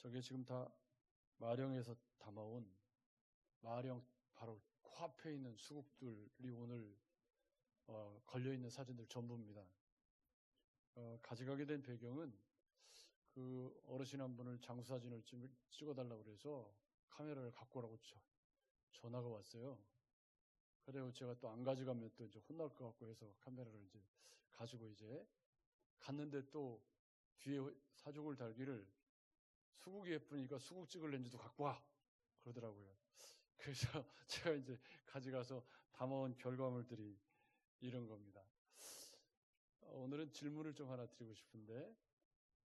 저게 지금 다 마령에서 담아온 마령 바로 코앞에 있는 수국들이 오늘 걸려있는 사진들 전부입니다. 가져가게 된 배경은 그 어르신 한 분을 장수사진을 찍어달라고 그래서 카메라를 갖고 오라고 전화가 왔어요. 그래서 제가 또 안 가져가면 또 이제 혼날 것 같고 해서 카메라를 이제 가지고 이제 갔는데 또 뒤에 사족을 달기를 수국이 예쁘니까 수국 찍을 렌즈도 갖고 와 그러더라고요. 그래서 제가 이제 가져가서 담아온 결과물들이 이런 겁니다. 오늘은 질문을 좀 하나 드리고 싶은데,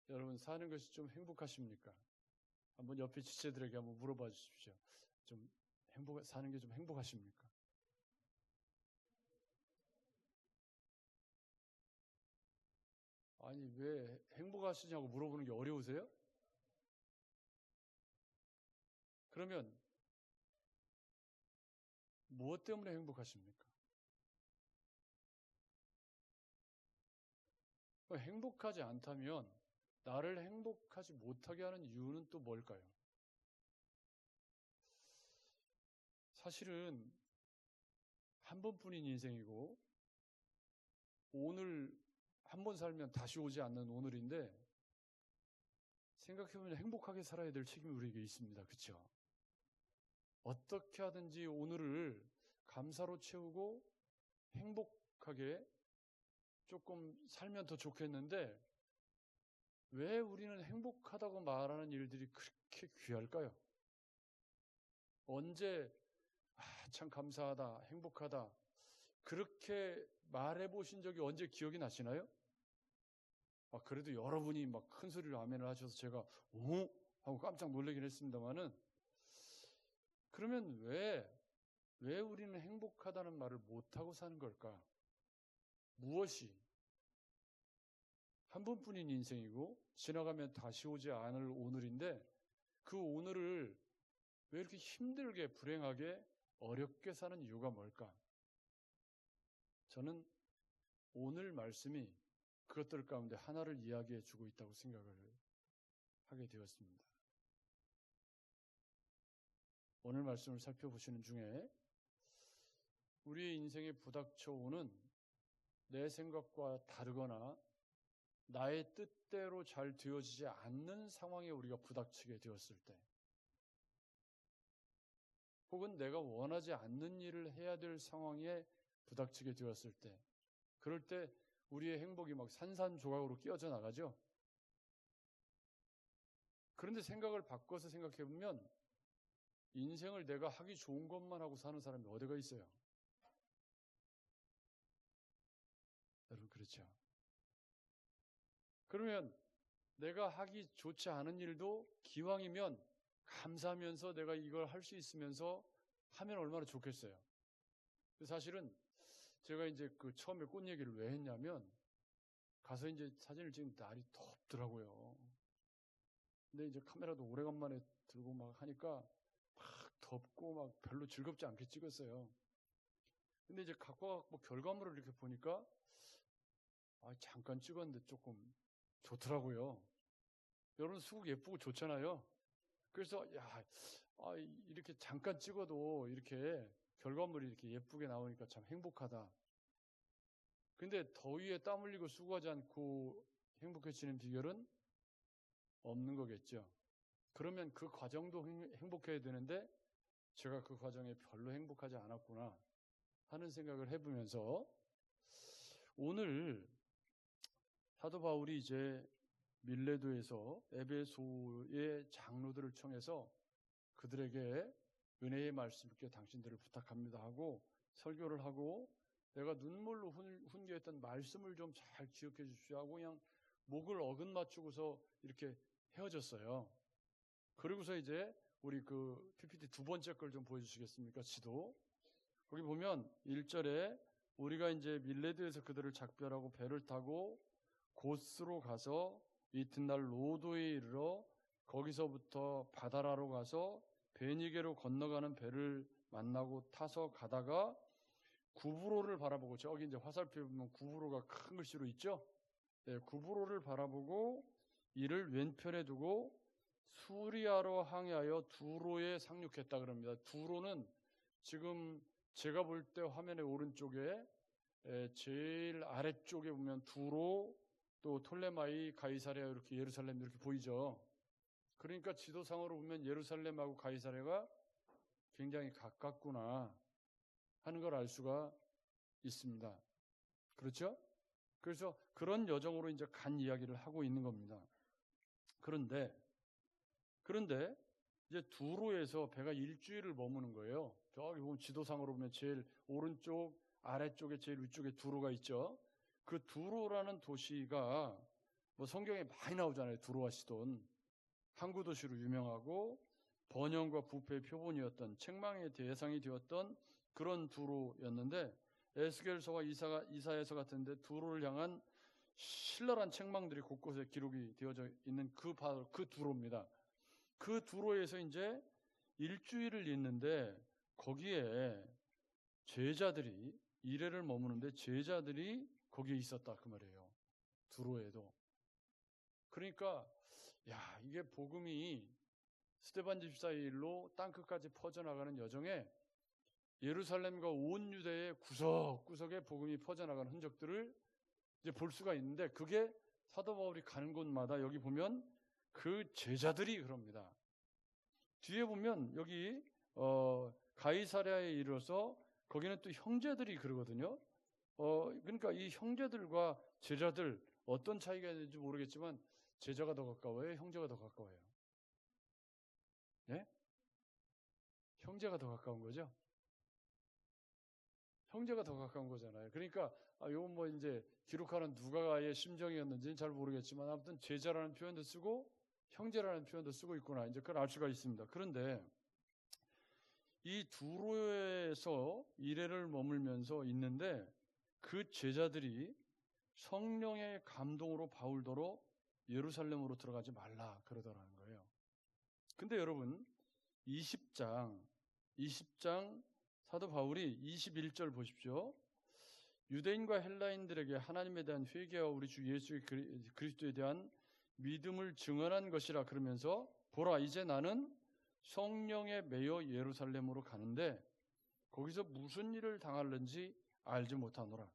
여러분 사는 것이 좀 행복하십니까? 한번 옆에 지체들에게 한번 물어봐 주십시오. 좀 사는 게 좀 행복하십니까? 아니, 왜 행복하시냐고 물어보는 게 어려우세요? 그러면 무엇 때문에 행복하십니까? 행복하지 않다면 나를 행복하지 못하게 하는 이유는 또 뭘까요? 사실은 한 번뿐인 인생이고 오늘 한 번 살면 다시 오지 않는 오늘인데, 생각해보면 행복하게 살아야 될 책임이 우리에게 있습니다. 그렇죠? 어떻게 하든지 오늘을 감사로 채우고 행복하게 조금 살면 더 좋겠는데, 왜 우리는 행복하다고 말하는 일들이 그렇게 귀할까요? 언제 참 감사하다, 행복하다 그렇게 말해보신 적이 언제 기억이 나시나요? 그래도 여러분이 막 큰 소리로 아멘을 하셔서 제가 오? 하고 깜짝 놀라긴 했습니다만은, 그러면 왜 우리는 행복하다는 말을 못하고 사는 걸까? 무엇이? 한 번뿐인 인생이고 지나가면 다시 오지 않을 오늘인데, 그 오늘을 왜 이렇게 힘들게 불행하게 어렵게 사는 이유가 뭘까? 저는 오늘 말씀이 그것들 가운데 하나를 이야기해 주고 있다고 생각을 하게 되었습니다. 오늘 말씀을 살펴보시는 중에 우리의 인생에 부닥쳐오는 내 생각과 다르거나 나의 뜻대로 잘 되어지지 않는 상황에 우리가 부닥치게 되었을 때, 혹은 내가 원하지 않는 일을 해야 될 상황에 부닥치게 되었을 때, 그럴 때 우리의 행복이 막 산산조각으로 끼어져 나가죠. 그런데 생각을 바꿔서 생각해보면 인생을 내가 하기 좋은 것만 하고 사는 사람이 어디가 있어요? 여러분, 그렇죠? 그러면 내가 하기 좋지 않은 일도 기왕이면 감사하면서 내가 이걸 할 수 있으면서 하면 얼마나 좋겠어요. 사실은 제가 이제 그 처음에 꽃 얘기를 왜 했냐면, 가서 이제 사진을 찍는데 날이 덥더라고요. 근데 이제 카메라도 오래간만에 들고 막 하니까 막 덥고 막 별로 즐겁지 않게 찍었어요. 근데 이제 갖고 결과물을 이렇게 보니까 잠깐 찍었는데 조금 좋더라고요. 여러분 수국 예쁘고 좋잖아요. 그래서 이렇게 잠깐 찍어도 이렇게 결과물이 이렇게 예쁘게 나오니까 참 행복하다. 근데 더위에 땀 흘리고 수고하지 않고 행복해지는 비결은 없는 거겠죠. 그러면 그 과정도 행복해야 되는데 제가 그 과정에 별로 행복하지 않았구나 하는 생각을 해보면서, 오늘 사도 바울이 이제 밀레도에서 에베소의 장로들을 청해서 그들에게 은혜의 말씀께 당신들을 부탁합니다 하고 설교를 하고, 내가 눈물로 훈계했던 말씀을 좀 잘 기억해 주십시오 하고 그냥 목을 어긋맞추고서 이렇게 헤어졌어요. 그리고서 이제 우리 그 PPT 두 번째 걸 좀 보여주시겠습니까? 지도. 거기 보면 1절에 우리가 이제 밀레드에서 그들을 작별하고 배를 타고 고스로 가서 이튿날 로도에 이르러 거기서부터 바다라로 가서 베니게로 건너가는 배를 만나고 타서 가다가 구브로를 바라보고, 저기 이제 화살표에 보면 구브로가 큰 글씨로 있죠? 네, 구브로를 바라보고 이를 왼편에 두고 수리아로 항해하여 두로에 상륙했다 그럽니다. 두로는 지금 제가 볼 때 화면의 오른쪽에 제일 아래쪽에 보면 두로, 또 톨레마이, 가이사랴 이렇게 예루살렘 이렇게 보이죠. 그러니까 지도상으로 보면 예루살렘하고 가이사랴가 굉장히 가깝구나 하는 걸 알 수가 있습니다. 그렇죠? 그래서 그런 여정으로 이제 간 이야기를 하고 있는 겁니다. 그런데 이제 두로에서 배가 일주일을 머무는 거예요. 저기 보면 지도상으로 보면 제일 오른쪽 아래쪽에 제일 위쪽에 두로가 있죠. 그 두로라는 도시가 뭐 성경에 많이 나오잖아요. 두로와 시돈. 항구 도시로 유명하고 번영과 부패의 표본이었던, 책망의 대상이 되었던 그런 두로였는데, 에스겔서와 이사야서 같은데 두로를 향한 신랄한 책망들이 곳곳에 기록이 되어져 있는 바로 그 두로입니다. 그 두로에서 이제 일주일을 있는데 거기에 제자들이 이래를 머무는데 제자들이 거기에 있었다 그 말이에요. 두로에도. 그러니까 이게 복음이 스데반 집사의 일로 땅끝까지 퍼져나가는 여정에 예루살렘과 온 유대의 구석구석에 복음이 퍼져나가는 흔적들을 이제 볼 수가 있는데, 그게 사도 바울이 가는 곳마다 여기 보면 그 제자들이 그럽니다. 뒤에 보면 여기 가이사랴에 이르러서 거기는 또 형제들이 그러거든요. 그러니까 이 형제들과 제자들 어떤 차이가 있는지 모르겠지만 제자가 더 가까워요? 형제가 더 가까워요? 네? 형제가 더 가까운 거죠? 형제가 더 가까운 거잖아요. 그러니까 이건 뭐 이제 기록하는 누가의 심정이었는지는 잘 모르겠지만 아무튼 제자라는 표현도 쓰고 형제라는 표현도 쓰고 있구나, 이제 그걸 알 수가 있습니다. 그런데 이 두로에서 이래를 머물면서 있는데 그 제자들이 성령의 감동으로 바울더러 예루살렘으로 들어가지 말라 그러더라는 거예요. 근데 여러분 20장 사도 바울이 21절 보십시오. 유대인과 헬라인들에게 하나님에 대한 회개와 우리 주 예수 그리스도에 대한 믿음을 증언한 것이라 그러면서, 보라 이제 나는 성령에 매여 예루살렘으로 가는데 거기서 무슨 일을 당할는지 알지 못하노라.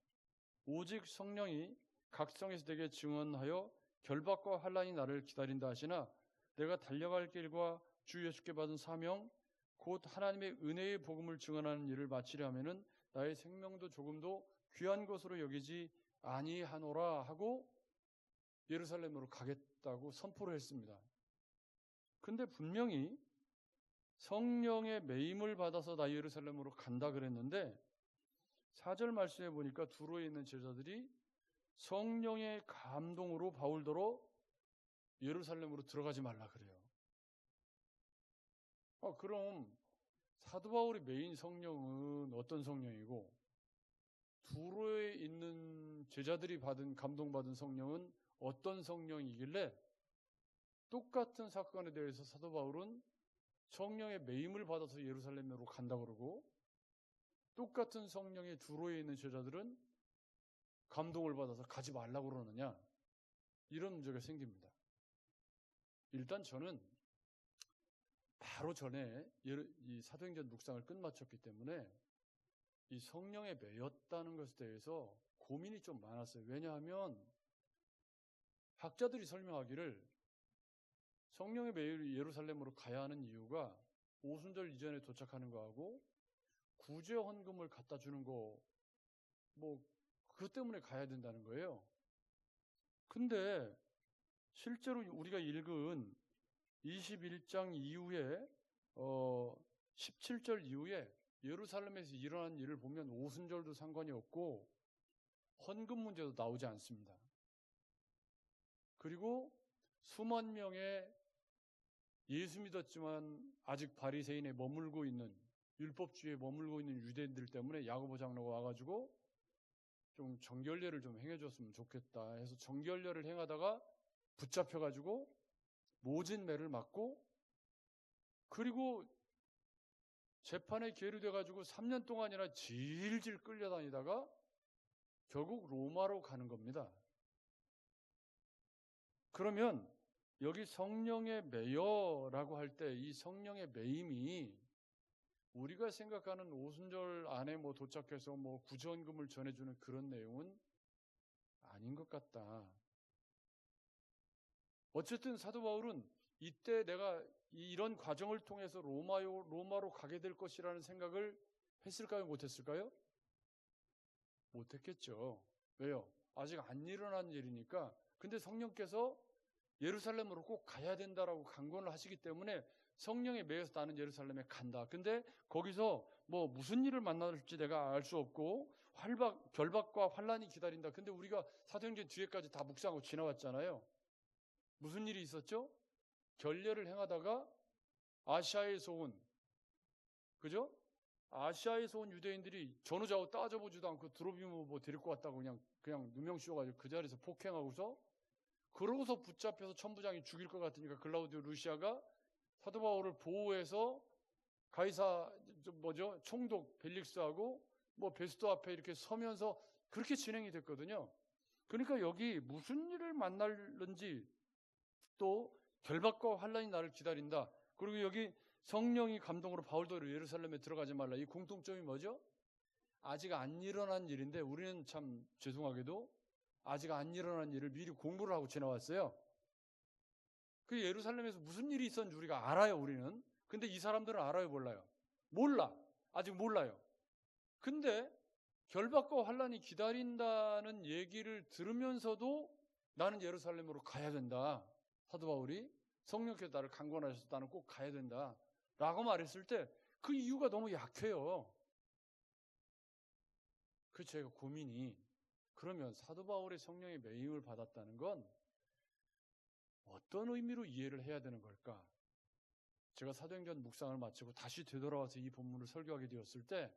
오직 성령이 각 성에서 내게 증언하여 결박과 환난이 나를 기다린다 하시나 내가 달려갈 길과 주 예수께 받은 사명 곧 하나님의 은혜의 복음을 증언하는 일을 마치려 하면은 나의 생명도 조금도 귀한 것으로 여기지 아니하노라 하고 예루살렘으로 가겠다고 선포를 했습니다. 근데 분명히 성령의 매임을 받아서 나 예루살렘으로 간다 그랬는데 4절 말씀에 보니까 두로에 있는 제자들이 성령의 감동으로 바울더러 예루살렘으로 들어가지 말라 그래요. 그럼 사도 바울이 메인 성령은 어떤 성령이고 두로에 있는 제자들이 감동받은 성령은 어떤 성령이길래 똑같은 사건에 대해서 사도 바울은 성령의 매임을 받아서 예루살렘으로 간다 그러고 똑같은 성령의 두로에 있는 제자들은 감동을 받아서 가지 말라고 그러느냐, 이런 문제가 생깁니다. 일단 저는 바로 전에 이 사도행전 묵상을 끝마쳤기 때문에 이 성령에 매였다는 것에 대해서 고민이 좀 많았어요. 왜냐하면 학자들이 설명하기를 성령에 매여 예루살렘으로 가야 하는 이유가 오순절 이전에 도착하는 거하고 구제 헌금을 갖다 주는 거, 그 때문에 가야 된다는 거예요. 근데 실제로 우리가 읽은 21장 이후에 17절 이후에 예루살렘에서 일어난 일을 보면 오순절도 상관이 없고 헌금 문제도 나오지 않습니다. 그리고 수만 명의 예수 믿었지만 아직 바리새인에 머물고 있는, 율법주의에 머물고 있는 유대인들 때문에 야고보 장로가 와가지고 좀 정결례를 좀 행해줬으면 좋겠다 해서 정결례를 행하다가 붙잡혀가지고 모진매를 맞고, 그리고 재판에 계류돼가지고 3년 동안이나 질질 끌려다니다가 결국 로마로 가는 겁니다. 그러면 여기 성령의 매여라고 할 때 이 성령의 매임이 우리가 생각하는 오순절 안에 뭐 도착해서 뭐 구전금을 전해주는 그런 내용은 아닌 것 같다. 어쨌든 사도 바울은 이때 내가 이런 과정을 통해서 로마로 가게 될 것이라는 생각을 했을까요? 못했을까요? 못했겠죠. 왜요? 아직 안 일어난 일이니까. 근데 성령께서 예루살렘으로 꼭 가야 된다라고 강권을 하시기 때문에 성령에 매여서 나는 예루살렘에 간다. 근데 거기서 뭐 무슨 일을 만날지 내가 알 수 없고 결박과 환란이 기다린다. 근데 우리가 사도행전 뒤에까지 다 묵상하고 지나왔잖아요. 무슨 일이 있었죠? 결례를 행하다가 아시아에서 온, 그죠? 아시아에서 온 유대인들이 전후좌우 따져보지도 않고 드로비모 뭐 데리고 왔다고 그냥 누명 씌워가지고 그 자리에서 폭행하고서 그러고서 붙잡혀서 천부장이 죽일 것 같으니까 글라우디오 루시아가 사도 바울을 보호해서 가이사 총독 벨릭스하고 뭐 베스토 앞에 이렇게 서면서 그렇게 진행이 됐거든요. 그러니까 여기 무슨 일을 만날는지 또 결박과 환란이 나를 기다린다. 그리고 여기 성령이 감동으로 바울도 예루살렘에 들어가지 말라. 이 공통점이 뭐죠? 아직 안 일어난 일인데 우리는 참 죄송하게도 아직 안 일어난 일을 미리 공부를 하고 지나왔어요. 그 예루살렘에서 무슨 일이 있었는지 우리가 알아요, 우리는. 근데 이 사람들은 알아요, 몰라요? 몰라. 아직 몰라요. 근데 결박과 환란이 기다린다는 얘기를 들으면서도 나는 예루살렘으로 가야 된다. 사도 바울이 성령께서 나를 강권하셔서 나는 꼭 가야 된다. 라고 말했을 때 그 이유가 너무 약해요. 그 제가 고민이 그러면 사도 바울의 성령의 매임을 받았다는 건 어떤 의미로 이해를 해야 되는 걸까? 제가 사도행전 묵상을 마치고 다시 되돌아와서 이 본문을 설교하게 되었을 때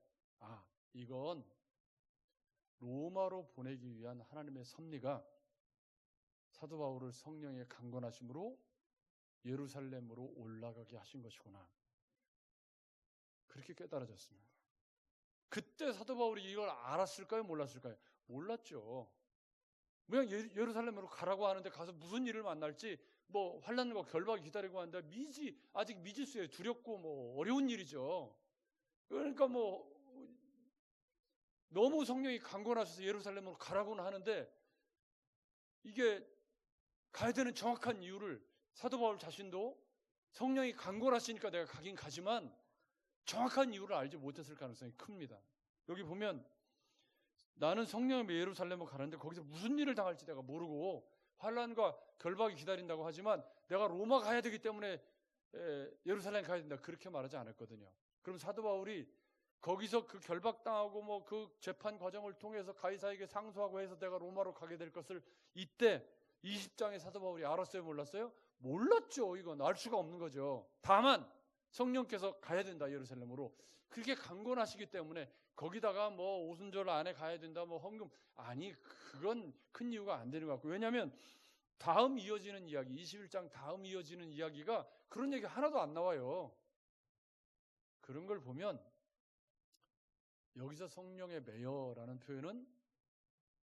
이건 로마로 보내기 위한 하나님의 섭리가 사도 바울을 성령의 강권하심으로 예루살렘으로 올라가게 하신 것이구나. 그렇게 깨달아졌습니다. 그때 사도 바울이 이걸 알았을까요? 몰랐을까요? 몰랐죠. 그냥 예루살렘으로 가라고 하는데 가서 무슨 일을 만날지 뭐 환난과 결박이 기다리고 하는데 아직 미지수예요. 두렵고 뭐 어려운 일이죠. 그러니까 뭐 너무 성령이 강권하셔서 예루살렘으로 가라고는 하는데 이게 가야 되는 정확한 이유를 사도 바울 자신도 성령이 강권하시니까 내가 가긴 가지만 정확한 이유를 알지 못했을 가능성이 큽니다. 여기 보면 나는 성령의 예루살렘으로 가는데 거기서 무슨 일을 당할지 내가 모르고 환난과 결박이 기다린다고 하지만 내가 로마 가야 되기 때문에 예루살렘 가야 된다 그렇게 말하지 않았거든요. 그럼 사도 바울이 거기서 그 결박당하고 뭐 그 재판 과정을 통해서 가이사에게 상소하고 해서 내가 로마로 가게 될 것을 이때 20장의 사도 바울이 알았어요? 몰랐어요? 몰랐죠. 이건 알 수가 없는 거죠. 다만 성령께서 가야 된다 예루살렘으로 그렇게 강권하시기 때문에 거기다가 뭐 오순절 안에 가야 된다 뭐 헌금 그건 큰 이유가 안 되는 것 같고 왜냐하면 다음 이어지는 이야기 21장 다음 이어지는 이야기가 그런 얘기 하나도 안 나와요. 그런 걸 보면 여기서 성령의 매여라는 표현은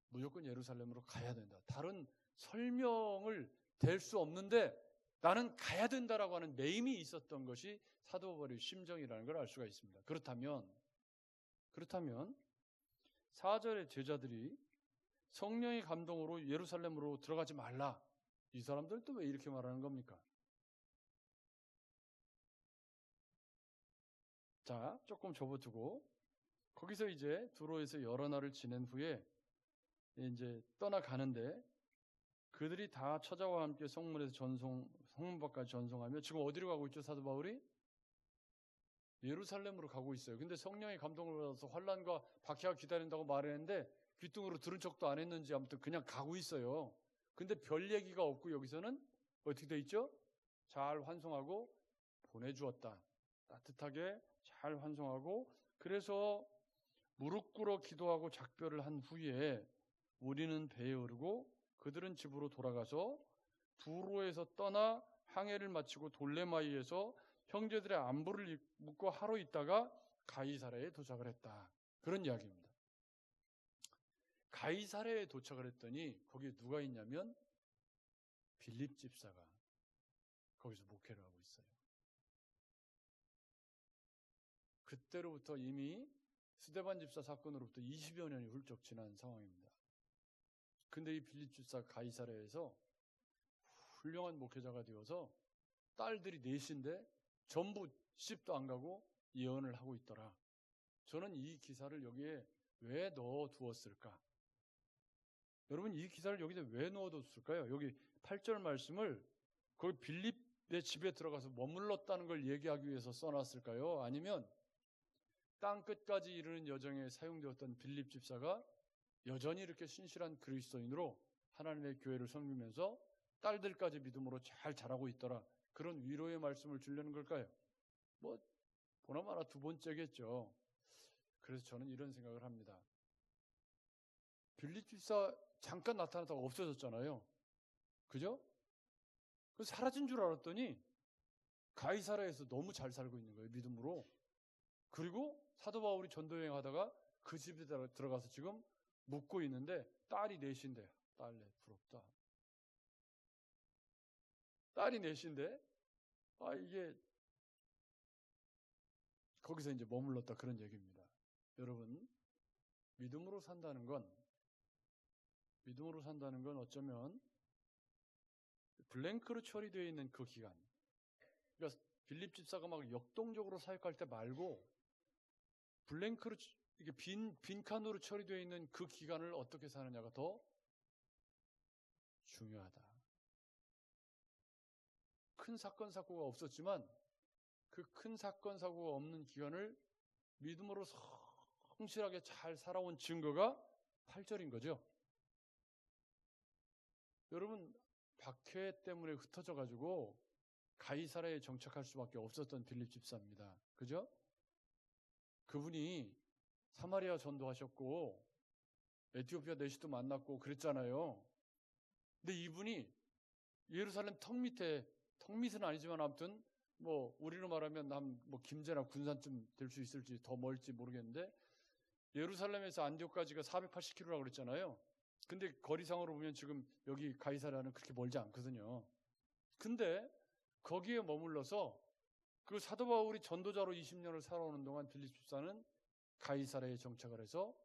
무조건 예루살렘으로 가야 된다. 다른 설명을 댈 수 없는데 나는 가야 된다라고 하는 매임이 있었던 것이 사도 바울의 심정이라는 걸 알 수가 있습니다. 그렇다면 4절의 제자들이 성령의 감동으로 예루살렘으로 들어가지 말라. 이 사람들도 왜 이렇게 말하는 겁니까? 자, 조금 접어두고 거기서 이제 두로에서 여러 날을 지낸 후에 이제 떠나가는데 그들이 다 처자와 함께 성문 밖까지 전송하며 지금 어디로 가고 있죠? 사도 바울이? 예루살렘으로 가고 있어요. 근데 성령의 감동을 받아서 환난과 박해가 기다린다고 말했는데 귀뚱으로 들은 척도 안 했는지 아무튼 그냥 가고 있어요. 근데 별 얘기가 없고 여기서는 어떻게 돼 있죠? 잘 환송하고 보내주었다. 따뜻하게 잘 환송하고 그래서 무릎 꿇어 기도하고 작별을 한 후에 우리는 배에 오르고 그들은 집으로 돌아가서 두로에서 떠나 항해를 마치고 돌레마이에서 형제들의 안부를 묻고 하루 있다가 가이사랴에 도착을 했다. 그런 이야기입니다. 가이사랴에 도착을 했더니 거기에 누가 있냐면 빌립 집사가 거기서 목회를 하고 있어요. 그때로부터 이미 스데반 집사 사건으로부터 20여 년이 훌쩍 지난 상황입니다. 근데 이 빌립 집사 가이사랴에서 훌륭한 목회자가 되어서 딸들이 넷인데 전부 시집도 안 가고 예언을 하고 있더라. 저는 이 기사를 여기에 왜 넣어두었을까? 여러분, 이 기사를 여기다 왜 넣어뒀을까요? 여기 8절 말씀을 거기 빌립의 집에 들어가서 머물렀다는 걸 얘기하기 위해서 써놨을까요? 아니면 땅 끝까지 이르는 여정에 사용되었던 빌립 집사가 여전히 이렇게 신실한 그리스도인으로 하나님의 교회를 섬기면서 딸들까지 믿음으로 잘 자라고 있더라. 그런 위로의 말씀을 주려는 걸까요? 뭐 보나마나 두 번째겠죠. 그래서 저는 이런 생각을 합니다. 빌립 집사 잠깐 나타났다가 없어졌잖아요. 그죠? 그래서 사라진 줄 알았더니 가이사랴에서 너무 잘 살고 있는 거예요. 믿음으로. 그리고 사도 바울이 전도여행 하다가 그 집에 들어가서 지금 묵고 있는데 딸이 넷인데, 딸 넷 부럽다. 딸이 넷인데 이게 거기서 이제 머물렀다, 그런 얘기입니다. 여러분, 믿음으로 산다는 건 어쩌면 블랭크로 처리되어 있는 그 기간, 그러니까 빌립 집사가 막 역동적으로 사역할 때 말고 블랭크로, 이게 빈칸으로 처리되어 있는 그 기간을 어떻게 사느냐가 더 중요하다. 큰 사건 사고가 없었지만 그 큰 사건 사고가 없는 기간을 믿음으로 성실하게 잘 살아온 증거가 8절인 거죠. 여러분, 박해 때문에 흩어져 가지고 가이사랴에 정착할 수밖에 없었던 빌립 집사입니다. 그죠? 그분이 사마리아 전도하셨고 에티오피아 내시도 만났고 그랬잖아요. 근데 이분이 예루살렘 턱 밑은 아니지만 아무튼 뭐 우리로 말하면 뭐 김제나 군산쯤 될 수 있을지 더 멀지 모르겠는데, 예루살렘에서 안디옥까지가 480km라고 그랬잖아요. 근데 거리상으로 보면 지금 여기 가이사랴는 그렇게 멀지 않거든요. 근데 거기에 머물러서 그 사도 바울이 전도자로 20년을 살아오는 동안 빌립 집사는 가이사랴에 정착을 해서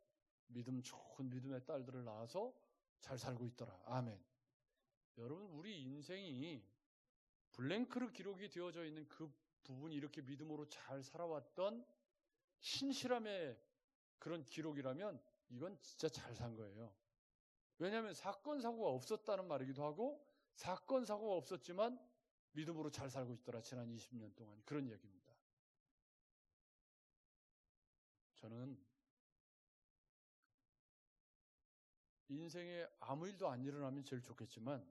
믿음 좋은 믿음의 딸들을 낳아서 잘 살고 있더라. 아멘. 여러분, 우리 인생이 블랭크로 기록이 되어져 있는 그 부분이 이렇게 믿음으로 잘 살아왔던 신실함의 그런 기록이라면 이건 진짜 잘 산 거예요. 왜냐하면 사건 사고가 없었다는 말이기도 하고, 사건 사고가 없었지만 믿음으로 잘 살고 있더라, 지난 20년 동안. 그런 얘기입니다. 저는 인생에 아무 일도 안 일어나면 제일 좋겠지만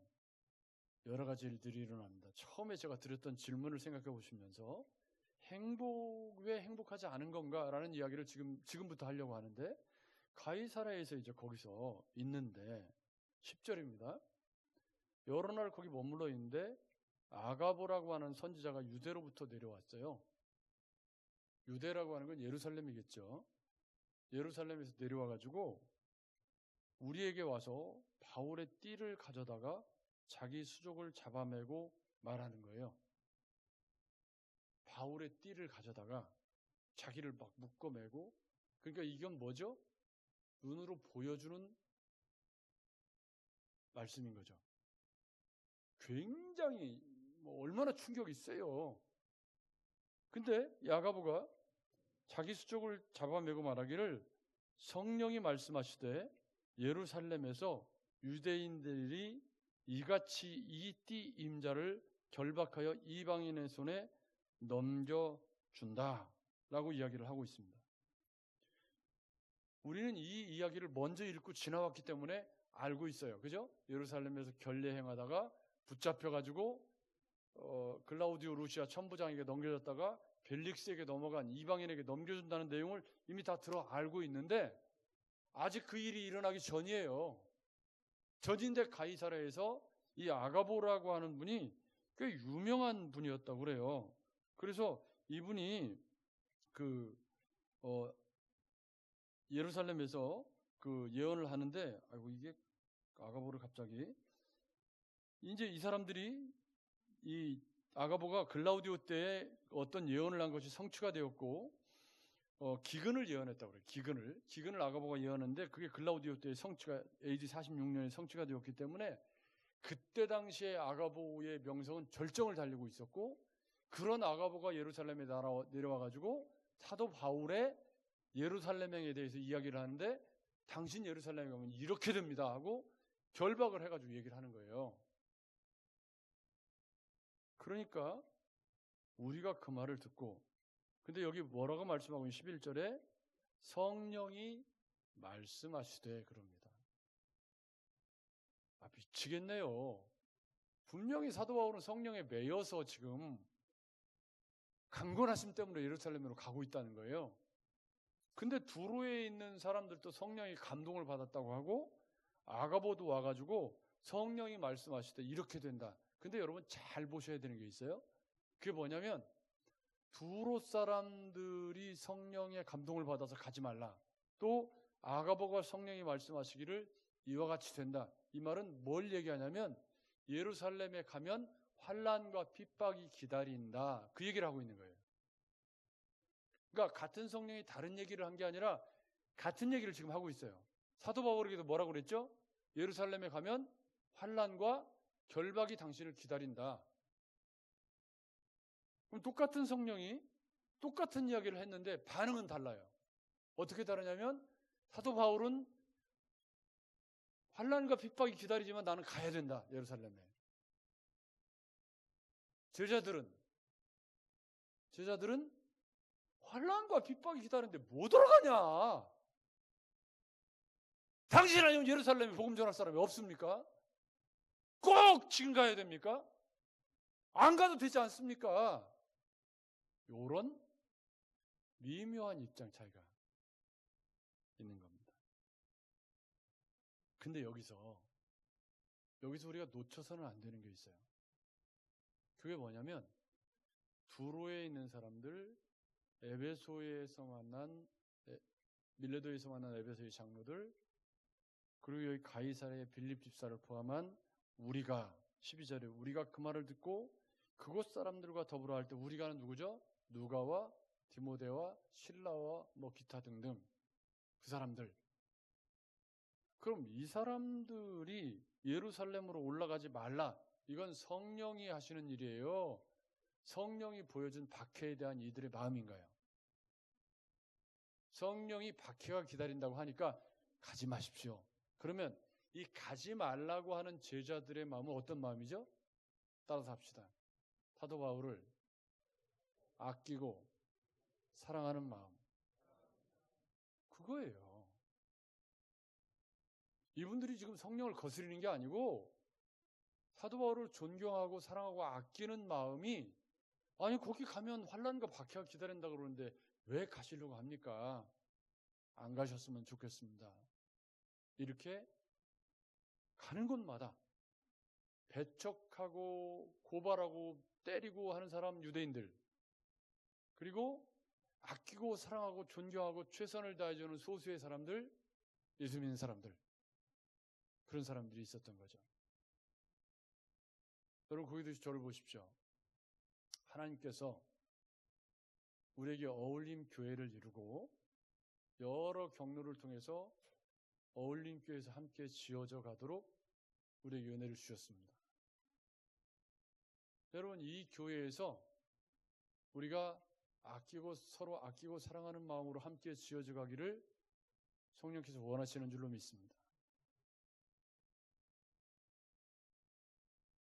여러 가지 일들이 일어납니다. 처음에 제가 드렸던 질문을 생각해 보시면서 왜 행복하지 않은 건가라는 이야기를 지금부터 하려고 하는데, 가이사랴에서 이제 거기서 있는데 10절입니다. 여러 날 거기 머물러 있는데 아가보라고 하는 선지자가 유대로부터 내려왔어요. 유대라고 하는 건 예루살렘이겠죠. 예루살렘에서 내려와가지고 우리에게 와서 바울의 띠를 가져다가 자기 수족을 잡아매고 말하는 거예요. 바울의 띠를 가져다가 자기를 막 묶어매고, 그러니까 이건 뭐죠? 눈으로 보여주는 말씀인 거죠. 굉장히 얼마나 충격이 세요. 근데 야가보가 자기 수족을 잡아매고 말하기를, 성령이 말씀하시되 예루살렘에서 유대인들이 이같이 이 띠 임자를 결박하여 이방인의 손에 넘겨준다 라고 이야기를 하고 있습니다. 우리는 이 이야기를 먼저 읽고 지나왔기 때문에 알고 있어요. 그죠? 예루살렘에서 결례 행하다가 붙잡혀가지고 글라우디오 루시아 천부장에게 넘겨졌다가 벨릭스에게 넘어간 이방인에게 넘겨준다는 내용을 이미 다 알고 있는데, 아직 그 일이 일어나기 전이에요. 전인데 가이사랴에서 이 아가보라고 하는 분이 꽤 유명한 분이었다고 그래요. 그래서 이분이 예루살렘에서 그 예언을 하는데, 이게 아가보를 갑자기, 이제 이 사람들이 이 아가보가 글라우디오 때에 어떤 예언을 한 것이 성취가 되었고 기근을 예언했다고 그래요. 기근을 아가보가 예언했는데 그게 글라우디오 때에 성취가 AD 46년에 성취가 되었기 때문에 그때 당시에 아가보의 명성은 절정을 달리고 있었고 그런 아가보가 예루살렘에 내려와 가지고 사도 바울의 예루살렘에 대해서 이야기를 하는데 당신 예루살렘에 가면 이렇게 됩니다 하고 결박을 해가지고 얘기를 하는 거예요. 그러니까 우리가 그 말을 듣고 근데 여기 뭐라고 말씀하고 있는 11절에 성령이 말씀하시되 그럽니다. 미치겠네요. 분명히 사도 바울은 성령에 매여서 지금 강건하심 때문에 예루살렘으로 가고 있다는 거예요. 근데 두로에 있는 사람들도 성령이 감동을 받았다고 하고 아가보도 와가지고 성령이 말씀하실 때 이렇게 된다. 근데 여러분 잘 보셔야 되는 게 있어요. 그게 뭐냐면 두로 사람들이 성령의 감동을 받아서 가지 말라. 또 아가보가 성령이 말씀하시기를 이와 같이 된다. 이 말은 뭘 얘기하냐면 예루살렘에 가면 환난과 핍박이 기다린다. 그 얘기를 하고 있는 거예요. 그러니까 같은 성령이 다른 얘기를 한 게 아니라 같은 얘기를 지금 하고 있어요. 사도 바울에게도 뭐라고 그랬죠? 예루살렘에 가면 환난과 결박이 당신을 기다린다. 그럼 똑같은 성령이 똑같은 이야기를 했는데 반응은 달라요. 어떻게 다르냐면 사도 바울은 환난과 핍박이 기다리지만 나는 가야 된다. 예루살렘에. 제자들은 환난과 핍박이 기다리는데 못 들어가냐? 당신 아니면 예루살렘에 복음 전할 사람이 없습니까? 꼭 지금 가야 됩니까? 안 가도 되지 않습니까? 이런 미묘한 입장 차이가 있는 겁니다. 근데 여기서 우리가 놓쳐서는 안 되는 게 있어요. 그게 뭐냐면 두로에 있는 사람들, 에베소에서 만난 밀레도에서 만난 에베소의 장로들, 그리고 여기 가이사랴의 빌립 집사를 포함한 우리가 12절에 우리가 그 말을 듣고 그곳 사람들과 더불어 할 때 우리가는 누구죠? 누가와 디모데와 실라와 뭐 기타 등등 그 사람들. 그럼 이 사람들이 예루살렘으로 올라가지 말라. 이건 성령이 하시는 일이에요. 성령이 보여준 박해에 대한 이들의 마음인가요? 성령이 박해가 기다린다고 하니까 가지 마십시오. 그러면 이 가지 말라고 하는 제자들의 마음은 어떤 마음이죠? 따라서 합시다. 사도 바울을 아끼고 사랑하는 마음. 그거예요. 이분들이 지금 성령을 거스리는 게 아니고 사도 바울을 존경하고 사랑하고 아끼는 마음이 아니 거기 가면 환난과 박해가 기다린다 그러는데 왜 가시려고 합니까? 안 가셨으면 좋겠습니다. 이렇게 가는 곳마다 배척하고 고발하고 때리고 하는 사람 유대인들 그리고 아끼고 사랑하고 존경하고 최선을 다해주는 소수의 사람들 예수 믿는 사람들 그런 사람들이 있었던 거죠. 여러분 거기도 저를 보십시오. 하나님께서 우리에게 어울림 교회를 이루고 여러 경로를 통해서 어울림 교회에서 함께 지어져 가도록 우리에게 은혜를 주셨습니다. 여러분 이 교회에서 우리가 서로 아끼고 사랑하는 마음으로 함께 지어져 가기를 성령께서 원하시는 줄로 믿습니다.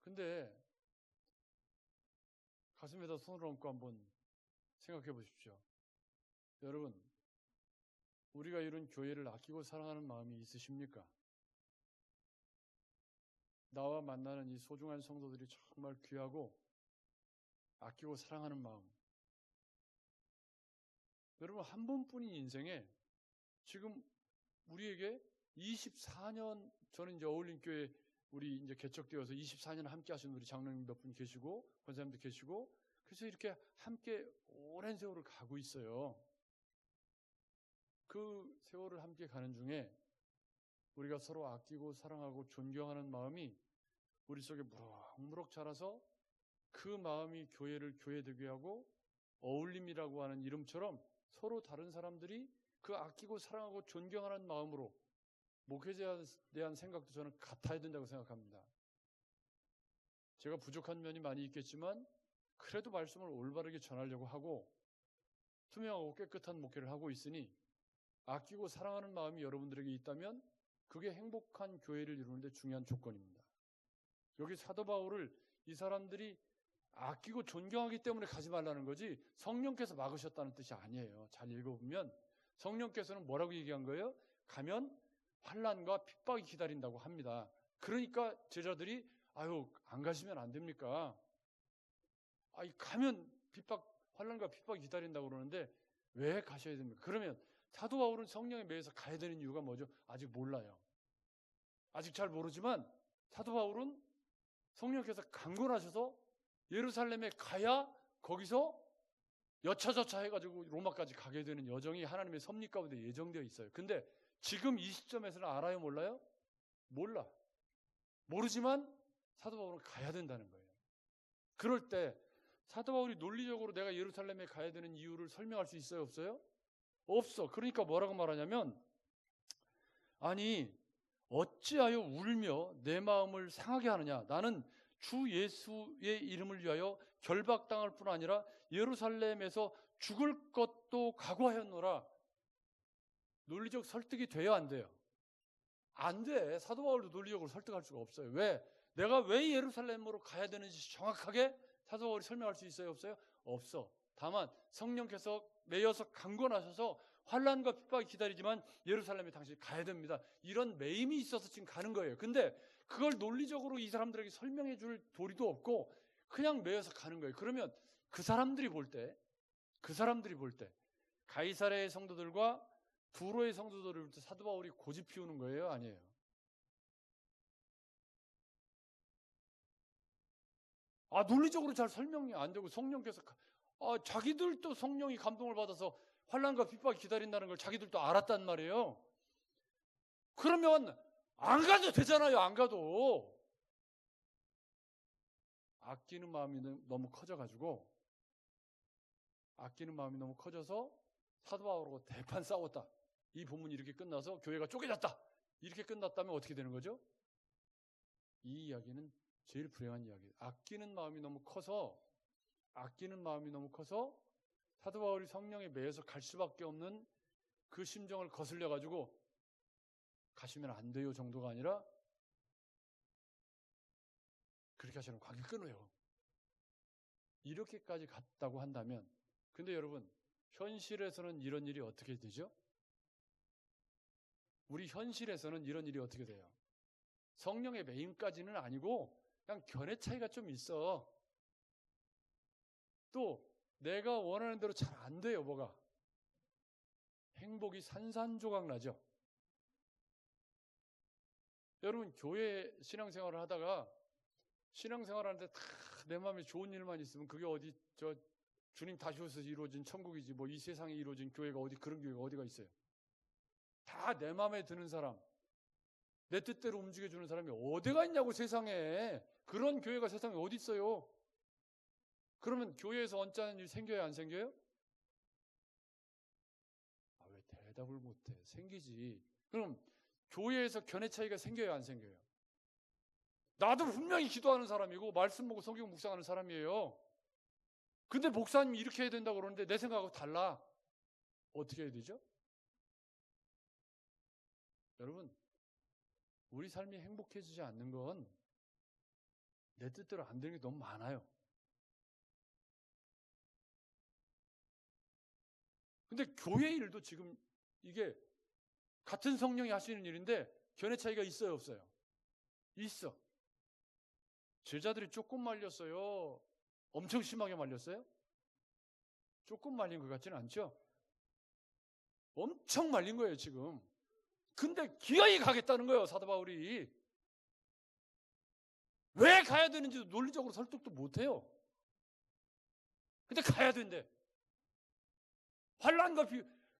근데 가슴에다 손을 얹고 한번 생각해 보십시오. 여러분 우리가 이룬 교회를 아끼고 사랑하는 마음이 있으십니까? 나와 만나는 이 소중한 성도들이 정말 귀하고 아끼고 사랑하는 마음. 여러분 한 번뿐인 인생에 지금 우리에게 24년 저는 이제 어울림교회 우리 이제 개척되어서 24년 함께 하신 우리 장로님 몇 분 계시고 권사님도 계시고 그래서 이렇게 함께 오랜 세월을 가고 있어요. 그 세월을 함께 가는 중에 우리가 서로 아끼고 사랑하고 존경하는 마음이 우리 속에 무럭무럭 자라서 그 마음이 교회를 교회되게 하고 어울림이라고 하는 이름처럼 서로 다른 사람들이 그 아끼고 사랑하고 존경하는 마음으로 목회자에 대한 생각도 저는 같아야 된다고 생각합니다. 제가 부족한 면이 많이 있겠지만 그래도 말씀을 올바르게 전하려고 하고 투명하고 깨끗한 목회를 하고 있으니 아끼고 사랑하는 마음이 여러분들에게 있다면 그게 행복한 교회를 이루는 데 중요한 조건입니다. 여기 사도 바울을 이 사람들이 아끼고 존경하기 때문에 가지 말라는 거지 성령께서 막으셨다는 뜻이 아니에요. 잘 읽어보면 성령께서는 뭐라고 얘기한 거예요? 가면 환난과 핍박이 기다린다고 합니다. 그러니까 제자들이 아유 안 가시면 안 됩니까? 가면 환난과 핍박이 기다린다고 그러는데 왜 가셔야 됩니까? 그러면 사도 바울은 성령에 매여서 가야 되는 이유가 뭐죠? 아직 몰라요. 아직 잘 모르지만 사도 바울은 성령께서 강권하셔서 예루살렘에 가야 거기서 여차저차 해가지고 로마까지 가게 되는 여정이 하나님의 섭리 가운데 예정되어 있어요. 근데 지금 이 시점에서는 알아요? 몰라요? 몰라. 모르지만 사도 바울은 가야 된다는 거예요. 그럴 때 사도 바울이 논리적으로 내가 예루살렘에 가야 되는 이유를 설명할 수 있어요? 없어요? 없어. 그러니까 뭐라고 말하냐면 아니 어찌하여 울며 내 마음을 상하게 하느냐. 나는 주 예수의 이름을 위하여 결박당할 뿐 아니라 예루살렘에서 죽을 것도 각오하였노라. 논리적 설득이 돼요? 안 돼요? 안 돼. 사도 바울도 논리적으로 설득할 수가 없어요. 왜? 내가 왜 예루살렘으로 가야 되는지 정확하게 사도 바울이 설명할 수 있어요? 없어요? 없어. 다만 성령께서 매여서 강권하셔서 환난과 핍박이 기다리지만 예루살렘에 당신이 가야 됩니다. 이런 매임이 있어서 지금 가는 거예요. 근데 그걸 논리적으로 이 사람들에게 설명해 줄 도리도 없고 그냥 매여서 가는 거예요. 그러면 그 사람들이 볼 때 가이사랴의 성도들과 두로의 성도들을 볼 때 사도 바울이 고집 피우는 거예요? 아니에요? 논리적으로 잘 설명이 안 되고 성령께서 자기들도 성령이 감동을 받아서 환난과 핍박이 기다린다는 걸 자기들도 알았단 말이에요. 그러면 안 가도 되잖아요. 안 가도. 아끼는 마음이 너무 커져서 사도 바울하고 대판 싸웠다. 이 본문이 이렇게 끝나서 교회가 쪼개졌다. 이렇게 끝났다면 어떻게 되는 거죠? 이 이야기는 제일 불행한 이야기예요. 아끼는 마음이 너무 커서 사도 바울이 성령에 매여서 갈 수밖에 없는 그 심정을 거슬려 가지고 가시면 안 돼요 정도가 아니라 그렇게 하시면 관계 끊어요. 이렇게까지 갔다고 한다면 근데 여러분 현실에서는 이런 일이 어떻게 되죠? 우리 현실에서는 이런 일이 어떻게 돼요? 성령의 매임까지는 아니고 그냥 견해 차이가 좀 있어. 또 내가 원하는 대로 잘 안 돼요. 뭐가? 행복이 산산조각 나죠. 여러분 교회 신앙생활을 하다가 신앙생활하는데 다 내 마음에 좋은 일만 있으면 그게 어디 주님 다시 오셔서 이루어진 천국이지 뭐 이 세상에 이루어진 교회가 어디 그런 교회가 어디가 있어요. 다 내 마음에 드는 사람 내 뜻대로 움직여주는 사람이 어디가 있냐고 세상에. 그런 교회가 세상에 어디 있어요. 그러면 교회에서 언짢은 일 생겨요 안 생겨요? 왜 대답을 못해. 생기지. 그럼 교회에서 견해 차이가 생겨요 안 생겨요? 나도 분명히 기도하는 사람이고 말씀 보고 성경 묵상하는 사람이에요. 근데 목사님이 이렇게 해야 된다고 그러는데 내 생각하고 달라. 어떻게 해야 되죠? 여러분 우리 삶이 행복해지지 않는 건 내 뜻대로 안 되는 게 너무 많아요. 근데 교회 일도 지금 이게 같은 성령이 하시는 일인데 견해 차이가 있어요 없어요? 있어. 제자들이 조금 말렸어요? 엄청 심하게 말렸어요? 조금 말린 것 같지는 않죠? 엄청 말린 거예요 지금. 근데 기어이 가겠다는 거예요 사도 바울이. 왜 가야 되는지도 논리적으로 설득도 못해요. 근데 가야 된대. 환난과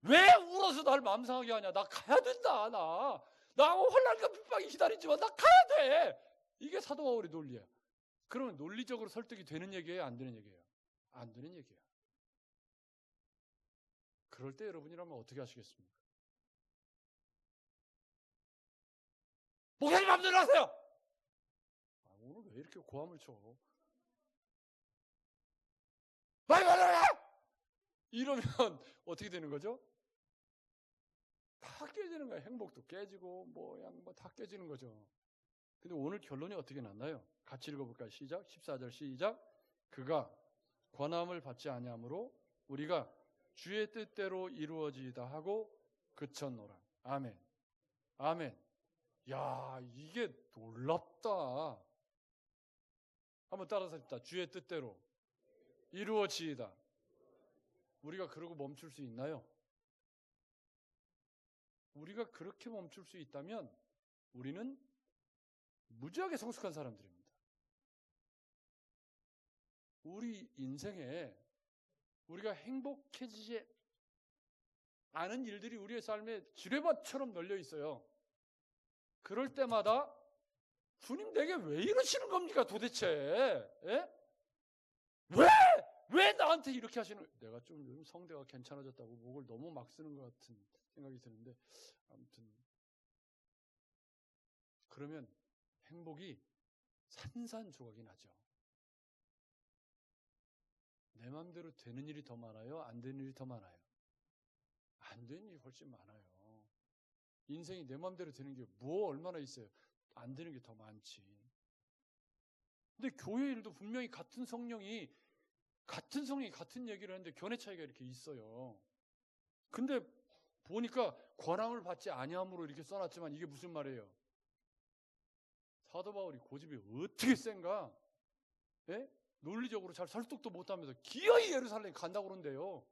왜 울어서 날 마음 상하게 하냐. 나 가야 된다. 나 환난과 핍박이 기다리지만 나 가야 돼. 이게 사도 바울의 논리야. 그러면 논리적으로 설득이 되는 얘기예요? 안 되는 얘기예요? 안 되는 얘기예요. 그럴 때 여러분이라면 어떻게 하시겠습니까? 목사님 마음대로 하세요! 오늘 왜 이렇게 고함을 쳐? 빨리 말해라! 이러면 어떻게 되는 거죠? 다 깨지는 거예요. 행복도 깨지고 다 깨지는 거죠. 근데 오늘 결론이 어떻게 났나요? 같이 읽어볼까요? 시작. 14절 시작. 그가 권함을 받지 아니하므로 우리가 주의 뜻대로 이루어지이다 하고 그쳤노라. 아멘. 아멘. 야, 이게 놀랍다. 한번 따라서 합시다. 주의 뜻대로 이루어지이다. 우리가 그러고 멈출 수 있나요? 우리가 그렇게 멈출 수 있다면 우리는 무지하게 성숙한 사람들입니다. 우리 인생에 우리가 행복해지지 않은 일들이 우리의 삶에 지뢰밭처럼 널려 있어요. 그럴 때마다 주님 내게 왜 이러시는 겁니까 도대체? 예? 왜 나한테 이렇게 하시는 거예요? 내가 좀 요즘 성대가 괜찮아졌다고 목을 너무 막 쓰는 것 같은 생각이 드는데 아무튼 그러면 행복이 산산조각이 나죠. 내 마음대로 되는 일이 더 많아요? 안 되는 일이 더 많아요? 안 되는 일이 훨씬 많아요. 인생이 내 마음대로 되는 게 얼마나 있어요? 안 되는 게 더 많지. 근데 교회 일도 분명히 같은 성령이 같은 얘기를 하는데 견해 차이가 이렇게 있어요. 근데 보니까 권함을 받지 아니함으로 이렇게 써놨지만 이게 무슨 말이에요? 사도 바울이 고집이 어떻게 센가? 예? 논리적으로 잘 설득도 못하면서 기어이 예루살렘 간다고 그러는데요.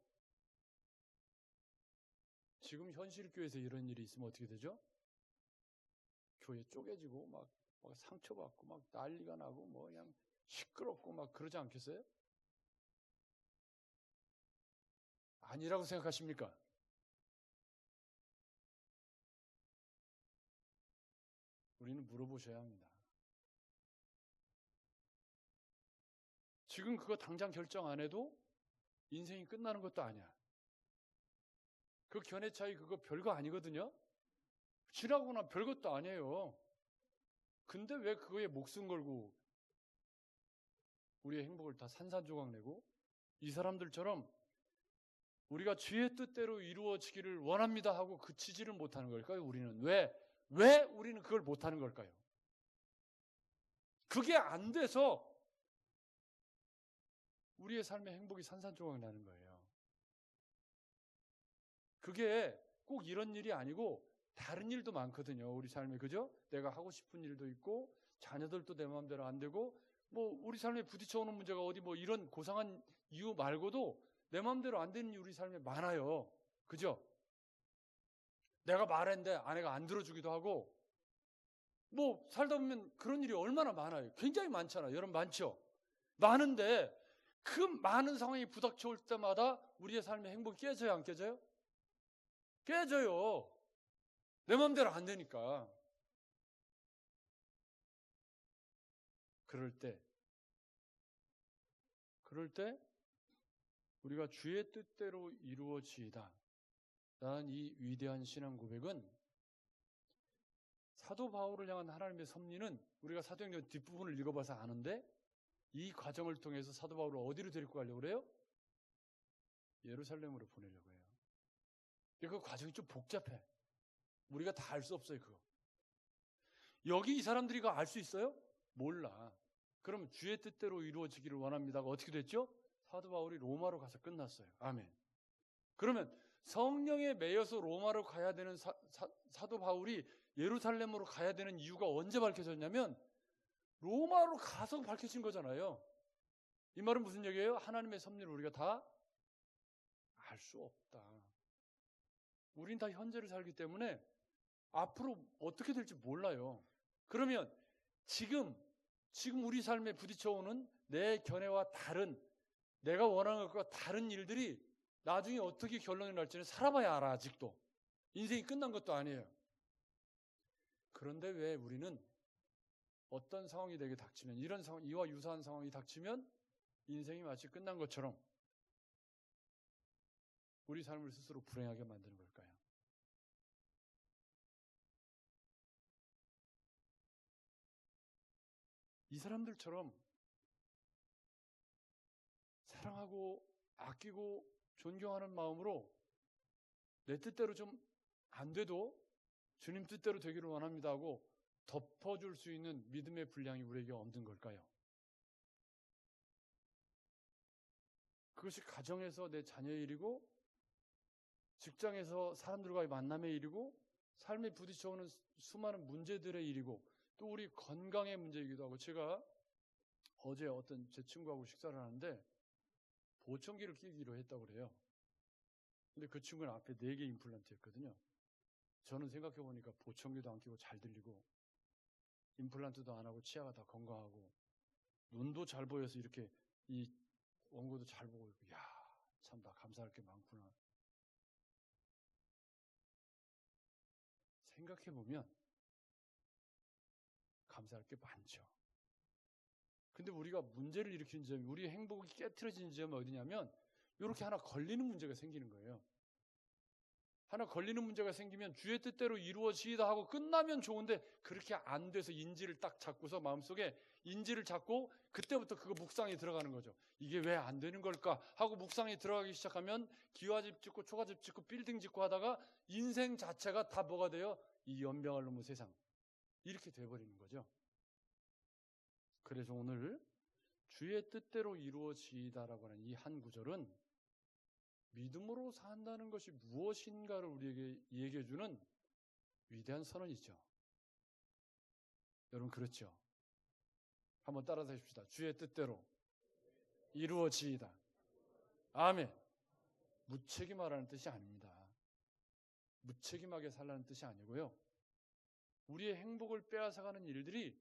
지금 현실교회에서 이런 일이 있으면 어떻게 되죠? 교회 쪼개지고 막 상처받고 막 난리가 나고 그냥 시끄럽고 막 그러지 않겠어요? 아니라고 생각하십니까? 우리는 물어보셔야 합니다. 지금 그거 당장 결정 안 해도 인생이 끝나는 것도 아니야. 그 견해 차이 그거 별거 아니거든요. 지나고나 별것도 아니에요. 근데 왜 그거에 목숨 걸고 우리의 행복을 다 산산조각 내고 이 사람들처럼 우리가 주의 뜻대로 이루어지기를 원합니다 하고 그치지를 못하는 걸까요? 우리는 왜 우리는 그걸 못하는 걸까요? 그게 안 돼서 우리의 삶의 행복이 산산조각 나는 거예요. 그게 꼭 이런 일이 아니고 다른 일도 많거든요. 우리 삶에. 그죠? 내가 하고 싶은 일도 있고 자녀들도 내 마음대로 안 되고 우리 삶에 부딪혀오는 문제가 어디 이런 고상한 이유 말고도 내 마음대로 안 되는 일이 우리 삶에 많아요. 그죠? 내가 말했는데 아내가 안 들어주기도 하고 살다 보면 그런 일이 얼마나 많아요. 굉장히 많잖아요. 여러분 많죠? 많은데 그 많은 상황이 부닥쳐 올 때마다 우리의 삶의 행복이 깨져요? 안 깨져요? 깨져요. 내 마음대로 안 되니까. 그럴 때 우리가 주의 뜻대로 이루어지이다 라는 이 위대한 신앙 고백은 사도 바울을 향한 하나님의 섭리는 우리가 사도행전 뒷부분을 읽어봐서 아는데 이 과정을 통해서 사도 바울을 어디로 데리고 가려고 그래요? 예루살렘으로 보내려고 해요. 그 과정이 좀 복잡해. 우리가 다 알 수 없어요, 그거. 여기 이 사람들이 알 수 있어요? 몰라. 그럼 주의 뜻대로 이루어지기를 원합니다가 어떻게 됐죠? 사도 바울이 로마로 가서 끝났어요. 아멘. 그러면 성령에 매여서 로마로 가야 되는 사도 바울이 예루살렘으로 가야 되는 이유가 언제 밝혀졌냐면 로마로 가서 밝혀진 거잖아요. 이 말은 무슨 얘기예요? 하나님의 섭리를 우리가 다 알 수 없다. 우린 다 현재를 살기 때문에 앞으로 어떻게 될지 몰라요. 그러면 지금 우리 삶에 부딪혀오는 내 견해와 다른, 내가 원하는 것과 다른 일들이 나중에 어떻게 결론이 날지는 살아봐야 알아. 아직도 인생이 끝난 것도 아니에요. 그런데 왜 우리는 어떤 상황이 내게 닥치면, 이런 상황, 이와 유사한 상황이 닥치면 인생이 마치 끝난 것처럼 우리 삶을 스스로 불행하게 만드는 걸까요? 이 사람들처럼 사랑하고 아끼고 존경하는 마음으로 내 뜻대로 좀 안 돼도 주님 뜻대로 되기를 원합니다 하고 덮어줄 수 있는 믿음의 분량이 우리에게 없는 걸까요? 그것이 가정에서 내 자녀의 일이고, 직장에서 사람들과의 만남의 일이고, 삶에 부딪혀오는 수많은 문제들의 일이고, 또 우리 건강의 문제이기도 하고. 제가 어제 어떤 제 친구하고 식사를 하는데 보청기를 끼기로 했다고 그래요. 근데 그 친구는 앞에 4개 임플란트였거든요. 저는 생각해보니까 보청기도 안 끼고 잘 들리고 임플란트도 안 하고 치아가 다 건강하고 눈도 잘 보여서 이렇게 이 원고도 잘 보고 있고, 야, 참 다 감사할 게 많구나. 생각해보면 감사할 게 많죠. 근데 우리가 문제를 일으키는 점이, 우리의 행복이 깨트려지는 점이 어디냐면 이렇게 하나 걸리는 문제가 생기는 거예요. 하나 걸리는 문제가 생기면 주의 뜻대로 이루어지다 하고 끝나면 좋은데 그렇게 안 돼서 인지를 딱 잡고서 마음속에 인지를 잡고 그때부터 그거 묵상에 들어가는 거죠. 이게 왜 안 되는 걸까 하고 묵상에 들어가기 시작하면 기와집 짓고 초가집 짓고 빌딩 짓고 하다가 인생 자체가 다 뭐가 돼요? 이 연병을 넘은 세상. 이렇게 돼버리는 거죠. 그래서 오늘 주의 뜻대로 이루어지다라고 하는 이 한 구절은 믿음으로 산다는 것이 무엇인가를 우리에게 얘기해주는 위대한 선언이죠. 여러분 그렇죠? 한번 따라서 해줍시다. 주의 뜻대로 이루어지이다. 아멘. 무책임하라는 뜻이 아닙니다. 무책임하게 살라는 뜻이 아니고요. 우리의 행복을 빼앗아가는 일들이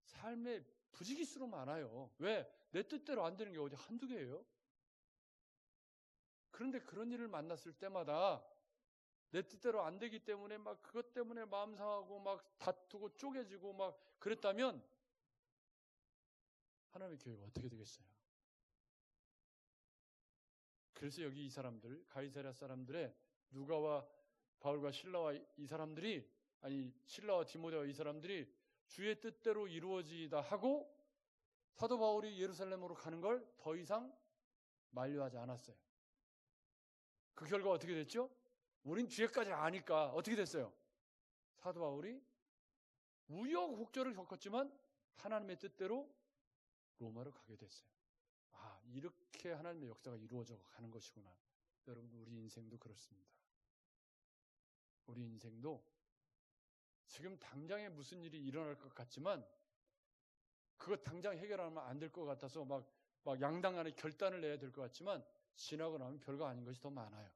삶에 부지기수로 많아요. 왜? 내 뜻대로 안 되는 게 어디 한두 개예요? 그런데 그런 일을 만났을 때마다 내 뜻대로 안 되기 때문에 막 그것 때문에 마음 상하고 막 다투고 쪼개지고 막 그랬다면 하나님의 교회가 어떻게 되겠어요? 그래서 여기 이 사람들, 가이사랴 사람들의 누가와 바울과 실라와 이 사람들이, 아니 실라와 디모데와 이 사람들이 주의 뜻대로 이루어지다 하고 사도 바울이 예루살렘으로 가는 걸 더 이상 만류하지 않았어요. 그 결과 어떻게 됐죠? 우린 뒤에까지 아니까 어떻게 됐어요? 사도 바울이 우여곡절을 겪었지만 하나님의 뜻대로 로마로 가게 됐어요. 아, 이렇게 하나님의 역사가 이루어져 가는 것이구나. 여러분, 우리 인생도 그렇습니다. 우리 인생도 지금 당장에 무슨 일이 일어날 것 같지만 그거 당장 해결하면 안 될 것 같아서 막 양당 간에 결단을 내야 될 것 같지만 지나고 나면 별거 아닌 것이 더 많아요.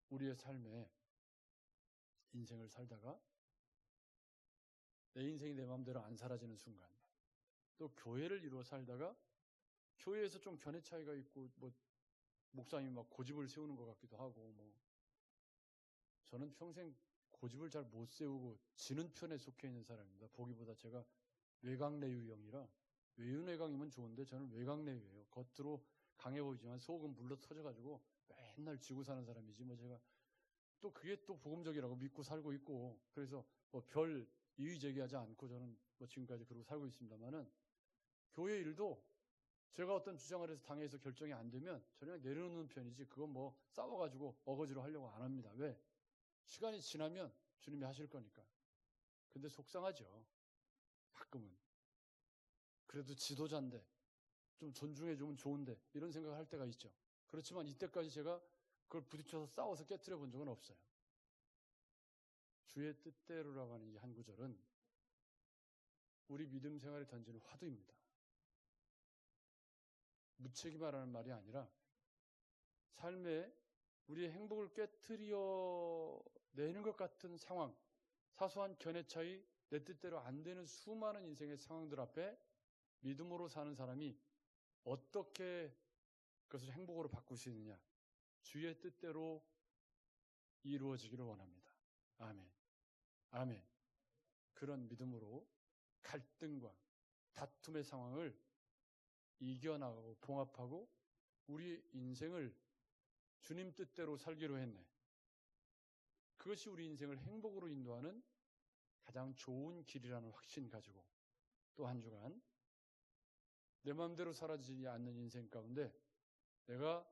우리의 삶에 인생을 살다가 내 인생이 내 마음대로 안 사라지는 순간, 또 교회를 이루어 살다가 교회에서 좀 견해 차이가 있고 뭐 목사님이 막 고집을 세우는 것 같기도 하고, 뭐 저는 평생 고집을 잘 못 세우고 지는 편에 속해 있는 사람입니다. 보기보다 제가 외강내유형이라, 외유내강이면 좋은데 저는 외강내유예요. 겉으로 강해 보이지만 속은 물러 터져가지고 맨날 지고 사는 사람이지 뭐 제가 또 그게 또 복음적이라고 믿고 살고 있고, 그래서 뭐 별 이의 제기하지 않고 저는 뭐 지금까지 그러고 살고 있습니다만은, 교회 일도 제가 어떤 주장을 해서 당에서 결정이 안 되면 저는 그냥 내려놓는 편이지 그건 뭐 싸워가지고 어거지로 하려고 안 합니다. 왜? 시간이 지나면 주님이 하실 거니까. 근데 속상하죠. 가끔은. 그래도 지도자인데 좀 존중해주면 좋은데 이런 생각을 할 때가 있죠. 그렇지만 이때까지 제가 그걸 부딪혀서 싸워서 깨트려 본 적은 없어요. 주의 뜻대로라고 하는 이 한 구절은 우리 믿음 생활에 던지는 화두입니다. 무책임하라는 말이 아니라 삶에 우리의 행복을 깨트려 내는 것 같은 상황, 사소한 견해 차이, 내 뜻대로 안 되는 수많은 인생의 상황들 앞에 믿음으로 사는 사람이 어떻게 그것을 행복으로 바꿀 수 있느냐, 주의 뜻대로 이루어지기를 원합니다. 아멘. 아멘. 그런 믿음으로 갈등과 다툼의 상황을 이겨나가고 봉합하고 우리 인생을 주님 뜻대로 살기로 했네. 그것이 우리 인생을 행복으로 인도하는 가장 좋은 길이라는 확신 가지고 또 한 주간 내 마음대로 사라지지 않는 인생 가운데 내가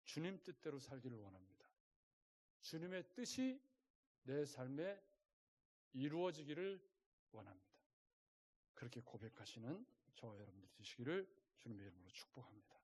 주님 뜻대로 살기를 원합니다. 주님의 뜻이 내 삶에 이루어지기를 원합니다. 그렇게 고백하시는 저와 여러분들 되시기를 주님의 이름으로 축복합니다.